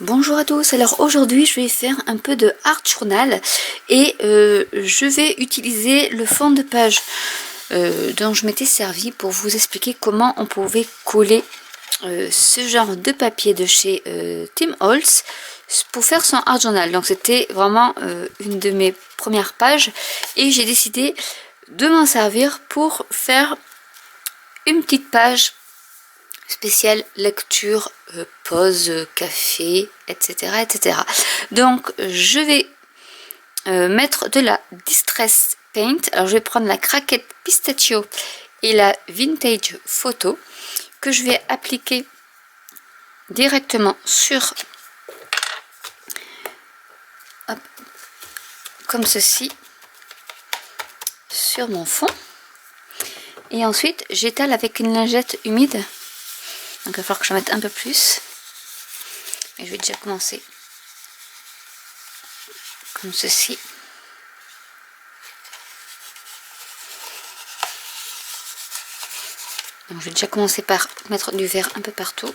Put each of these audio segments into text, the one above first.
Bonjour à tous, alors aujourd'hui je vais faire un peu de art journal et je vais utiliser le fond de page dont je m'étais servi pour vous expliquer comment on pouvait coller ce genre de papier de chez Tim Holtz pour faire son art journal. Donc c'était vraiment une de mes premières pages et j'ai décidé de m'en servir pour faire une petite page spéciale lecture, pause, café, etc., etc. Donc je vais mettre de la Distress Paint. Alors je vais prendre la craquette Pistachio et la Vintage Photo que je vais appliquer directement sur, hop, comme ceci, sur mon fond. Et ensuite j'étale avec une lingette humide. Donc il va falloir que je mette un peu plus. Et je vais déjà commencer comme ceci. Donc je vais déjà commencer par mettre du vert un peu partout.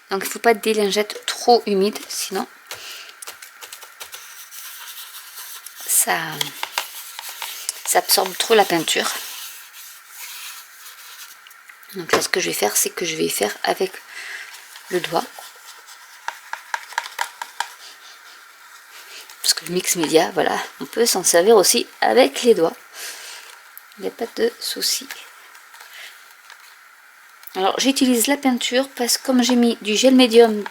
Donc il ne faut pas des lingettes trop humides, sinon ça absorbe trop la peinture. Donc là ce que je vais faire, c'est que je vais faire avec le doigt. Parce que le mix média, voilà, on peut s'en servir aussi avec les doigts. Il n'y a pas de souci. Alors j'utilise la peinture parce que comme j'ai mis du gel médium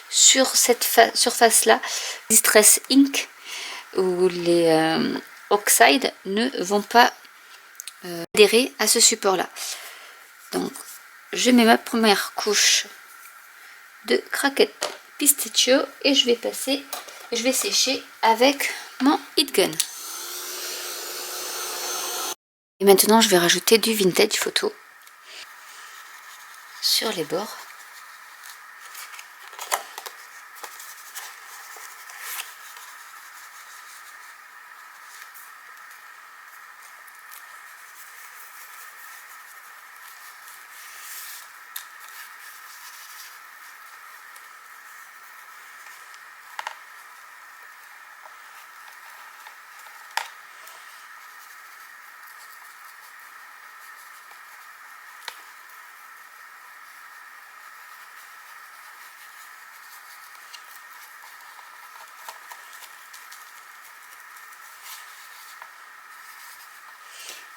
sur cette surface là, Distress Ink ou les oxydes ne vont pas adhérer à ce support là. Donc je mets ma première couche de craquette Pistachio et je vais sécher avec mon heat gun. Et maintenant je vais rajouter du Vintage Photo sur les bords.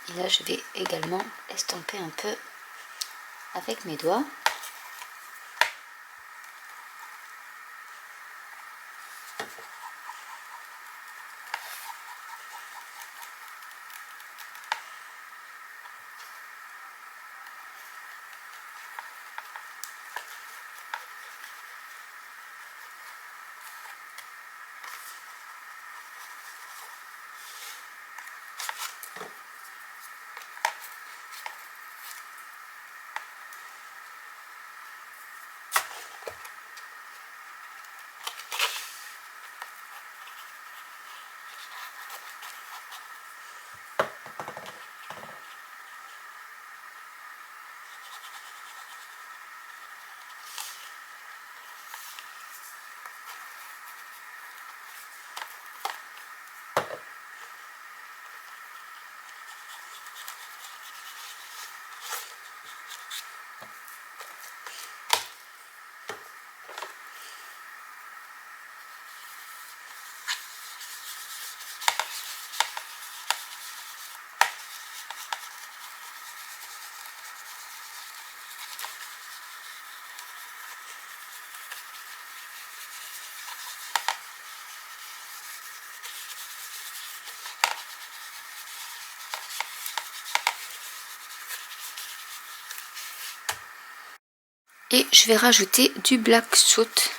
Et là je vais également estomper un peu avec mes doigts. Et je vais rajouter du black soot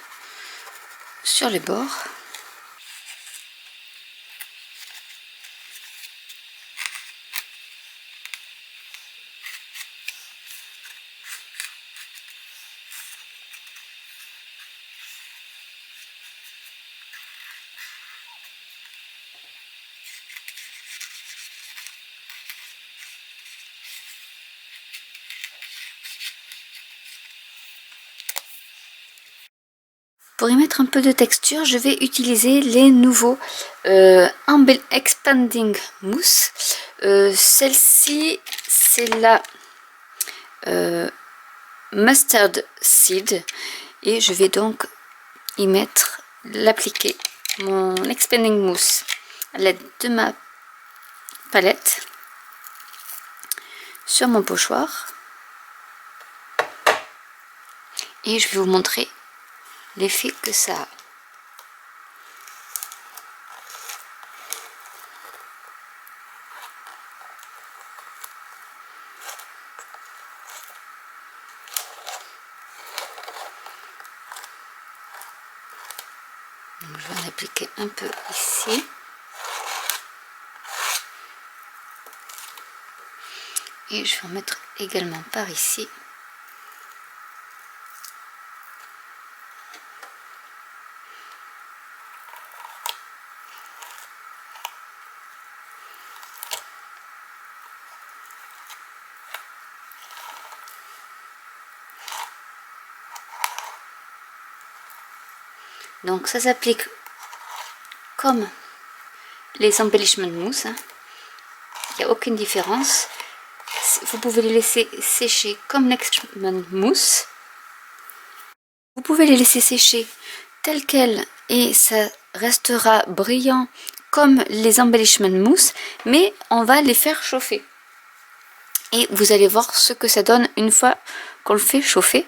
sur les bords. pour y mettre un peu de texture, je vais utiliser les nouveaux Expanding Mousse. Celle-ci, c'est la Mustard Seed. Et je vais donc y mettre, l'appliquer, mon Expanding Mousse, à l'aide de ma palette, sur mon pochoir. Et je vais vous montrer l'effet que ça a. Donc, je vais en appliquer un peu ici. Et je vais en mettre également par ici. Donc ça s'applique comme les embellishments de mousse, hein. Il n'y a aucune différence. Vous pouvez les laisser sécher comme l'embellishment mousse. Vous pouvez les laisser sécher telles quelles et ça restera brillant comme les embellishments mousse, mais on va les faire chauffer. Et vous allez voir ce que ça donne une fois qu'on le fait chauffer.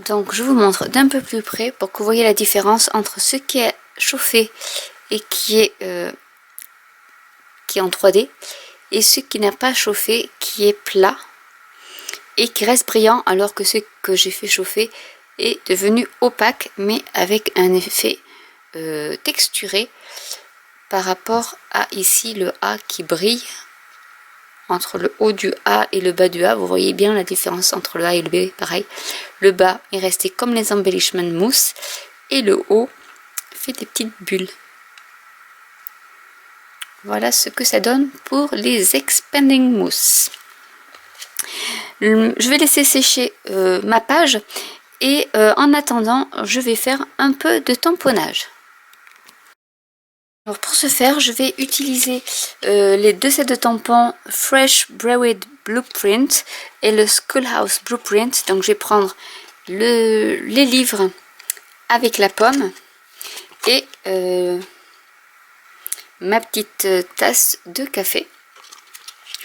Donc je vous montre d'un peu plus près pour que vous voyez la différence entre ce qui est chauffé et qui est en 3D et ce qui n'a pas chauffé, qui est plat et qui reste brillant, alors que ce que j'ai fait chauffer est devenu opaque mais avec un effet texturé par rapport à ici le A qui brille. Entre le haut du A et le bas du A, vous voyez bien la différence entre le A et le B. Pareil, le bas est resté comme les embellishments mousse et le haut fait des petites bulles. Voilà ce que ça donne pour les expanding mousse. Je vais laisser sécher ma page et en attendant, je vais faire un peu de tamponnage. Alors pour ce faire, je vais utiliser les deux sets de tampons Fresh Brewed Blueprint et le Schoolhouse Blueprint. Donc je vais prendre les livres avec la pomme et ma petite tasse de café.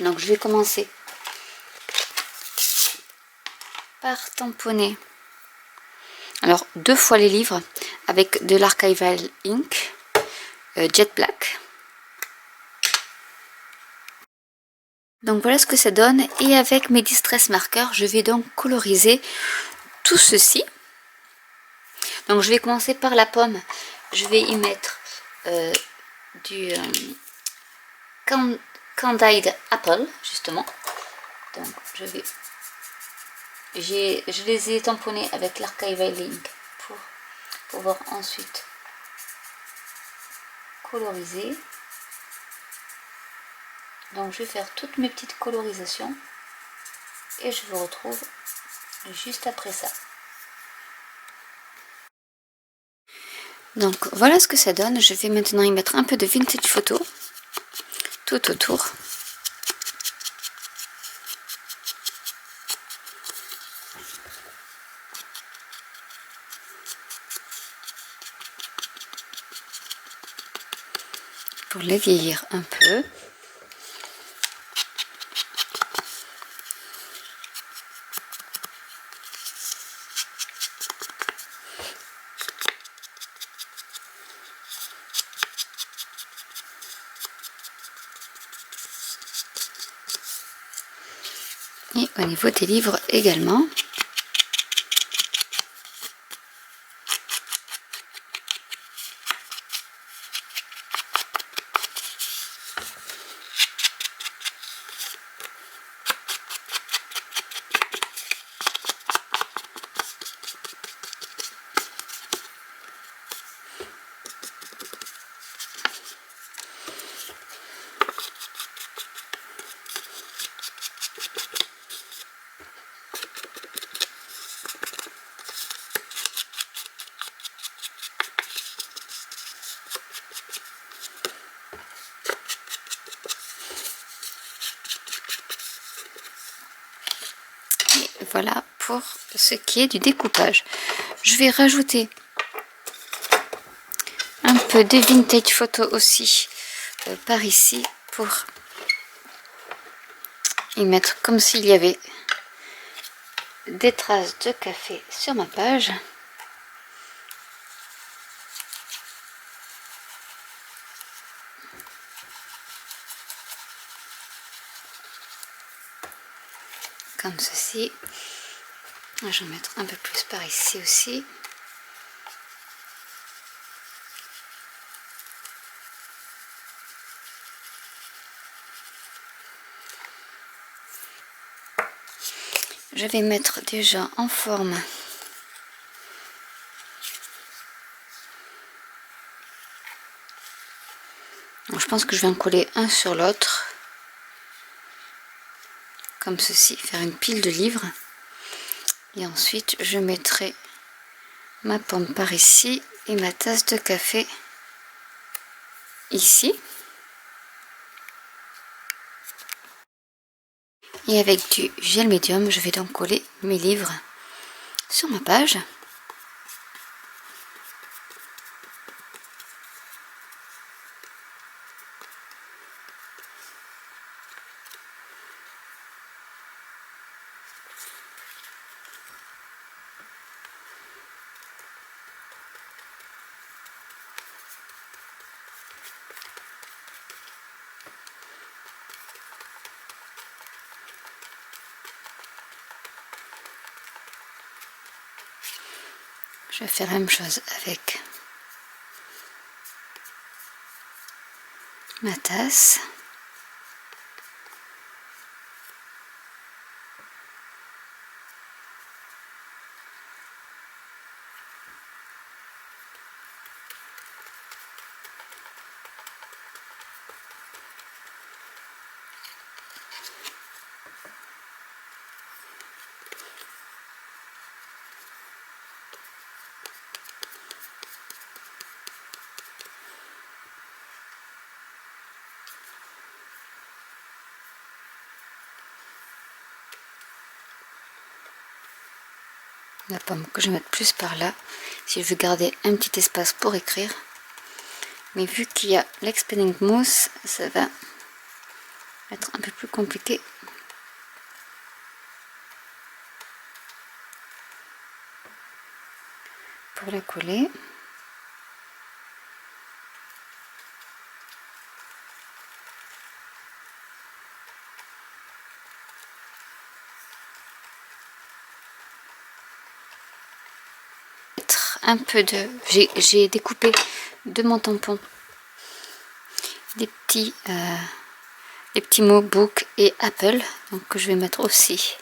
Donc je vais commencer par tamponner. Alors 2 fois les livres avec de l'Archival Ink. Jet Black. Donc voilà ce que ça donne, et avec mes Distress Markers je vais donc coloriser tout ceci. Donc je vais commencer par la pomme, je vais y mettre du Candied Apple justement. Donc je les ai tamponnés avec l'Archival Ink pour pouvoir ensuite coloriser. Donc je vais faire toutes mes petites colorisations et je vous retrouve juste après ça. Donc voilà ce que ça donne. Je vais maintenant y mettre un peu de Vintage Photo tout autour. les vieillir un peu. Et au niveau des livres également. Voilà pour ce qui est du découpage. Je vais rajouter un peu de vintage photo aussi par ici pour y mettre comme s'il y avait des traces de café sur ma page. Comme ceci. Je vais mettre un peu plus par ici aussi. Je vais mettre déjà en forme donc, je pense que je vais en coller un sur l'autre comme ceci, faire une pile de livres et ensuite je mettrai ma pomme par ici et ma tasse de café ici. Et avec du gel médium, je vais donc coller mes livres sur ma page. Je vais faire la même chose avec ma tasse. La pomme que je vais mettre plus par là si je veux garder un petit espace pour écrire, mais vu qu'il y a l'expanding mousse, ça va être un peu plus compliqué pour la coller. Un peu de, j'ai découpé de mon tampon des petits mots book et apple, donc que je vais mettre aussi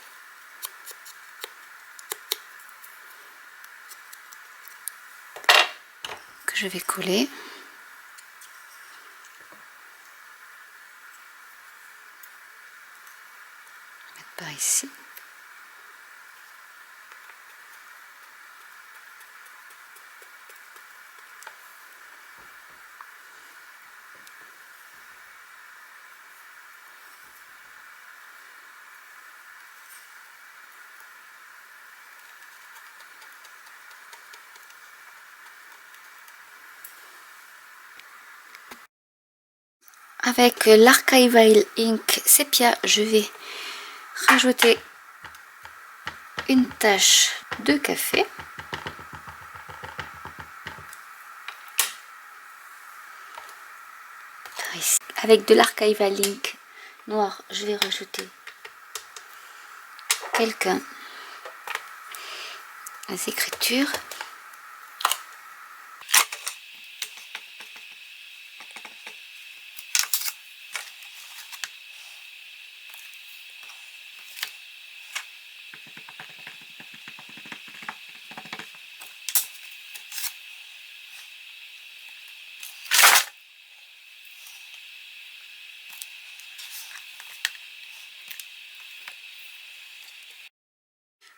que je vais coller. Mettre par ici. avec l'Archival Ink Sepia, je vais rajouter une tache de café. Avec de l'Archival Ink noir, je vais rajouter quelques écritures.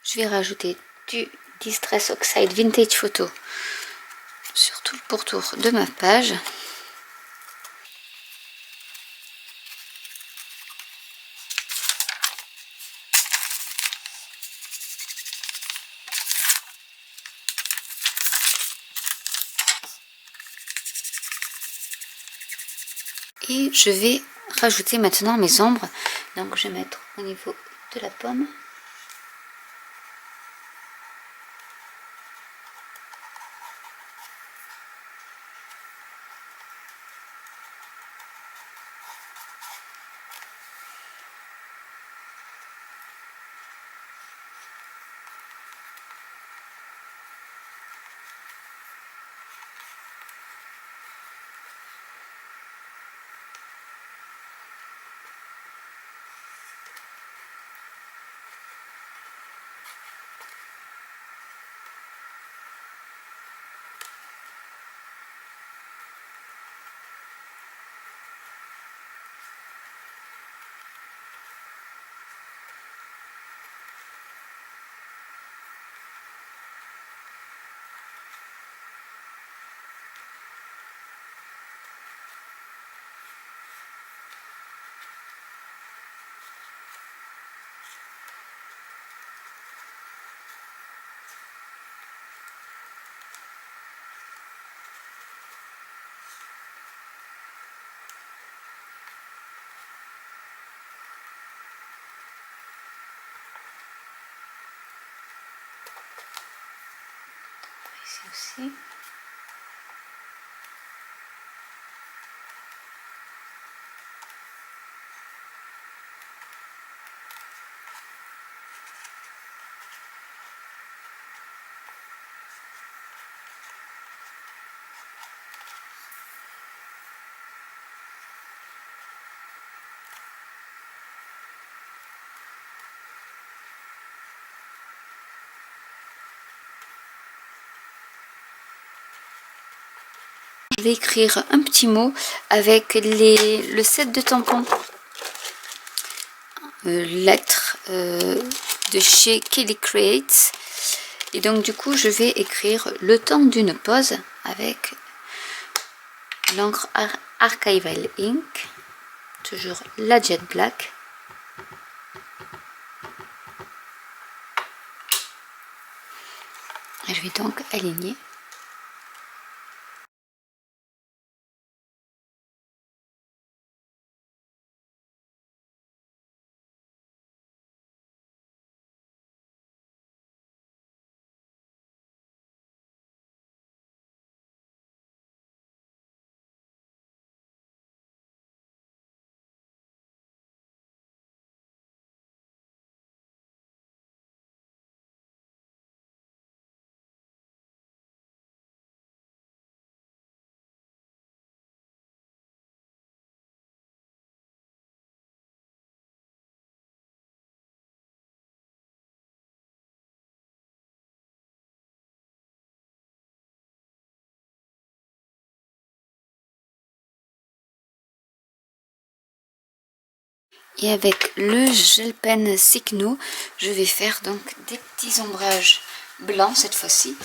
Je vais rajouter du Distress Oxide Vintage Photo sur tout le pourtour de ma page. Et je vais rajouter maintenant mes ombres. Donc je vais mettre au niveau de la pomme. Ici aussi. Je vais écrire un petit mot avec le set de tampons lettres de chez Kelly Creates. Et donc du coup je vais écrire le temps d'une pause avec l'encre Archival Ink, toujours la Jet Black. Et je vais donc aligner. Et avec le gel pen Signo, je vais faire donc des petits ombrages blancs cette fois-ci.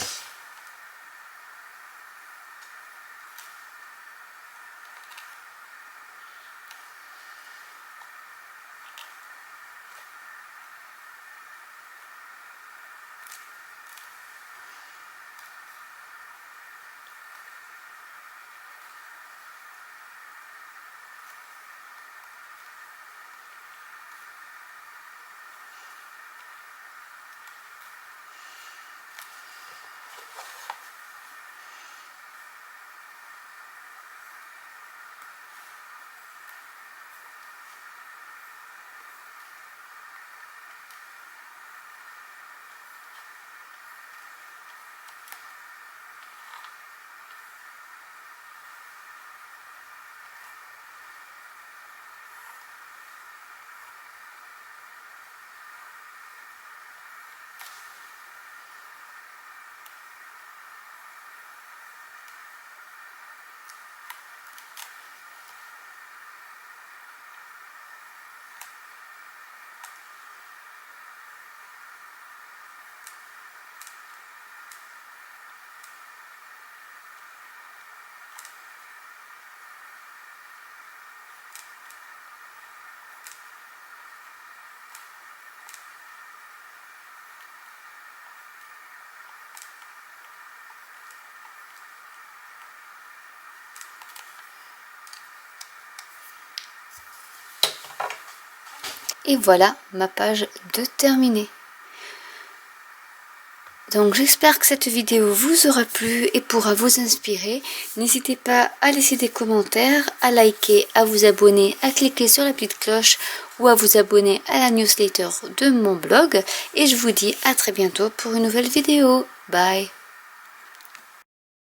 Et voilà ma page de terminée. Donc j'espère que cette vidéo vous aura plu et pourra vous inspirer. N'hésitez pas à laisser des commentaires, à liker, à vous abonner, à cliquer sur la petite cloche ou à vous abonner à la newsletter de mon blog. Et je vous dis à très bientôt pour une nouvelle vidéo. Bye!